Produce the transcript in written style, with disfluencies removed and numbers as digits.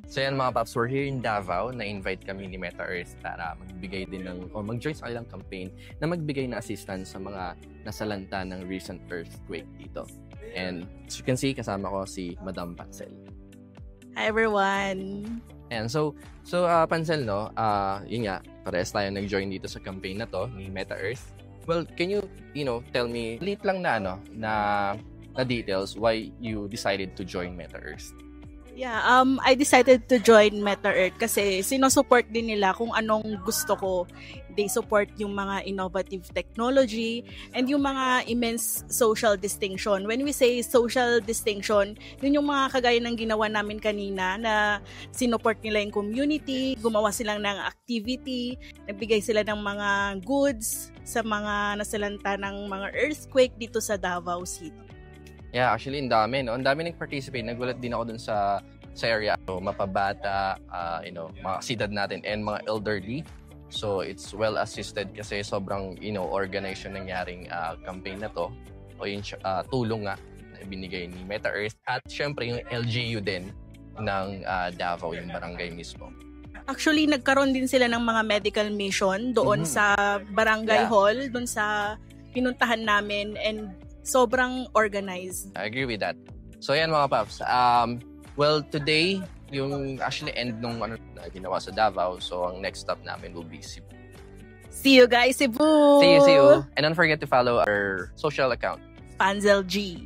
So yan mga paps, we're here in Davao. Na-invite kami ni Meta Earth para magbigay din ng, o mag-join sa kanilang campaign na magbigay na assistance sa mga nasalanta ng recent earthquake dito. And as you can see, kasama ko si Madam Pansel. Hi everyone! And so Pansel, no, yun nga, parehas tayo nag-join dito sa campaign na to ni Meta Earth. Well, can you tell me, late lang na, na details why you decided to join Meta Earth? Yeah, I decided to join Meta Earth kasi sinusupport din nila kung anong gusto ko. They support yung mga innovative technology and yung mga immense social distinction. When we say social distinction, yun yung mga kagaya ng ginawa namin kanina na sinupport nila yung community, gumawa silang ng activity, nagbigay sila ng mga goods sa mga nasalanta ng mga earthquake dito sa Davao City. Yeah, actually, ang dami, no? Ang dami nag-participate. Nagulat din ako dun sa area. So, mapabata, mga kasidad natin and mga elderly. So, it's well assisted kasi sobrang, organized yung nangyaring campaign na to. O yung tulong nga na ibinigay ni Meta Earth. At syempre, yung LGU din ng Davao, yung barangay mismo. Actually, nagkaroon din sila ng mga medical mission doon sa barangay hall, doon sa pinuntahan namin, and sobrang organized. I agree with that. So yan mga paps. Well, today, yung actually end nung ginawa sa Davao. So ang next stop namin will be Cebu. See you guys, Cebu! See you. And don't forget to follow our social account. Pansel G.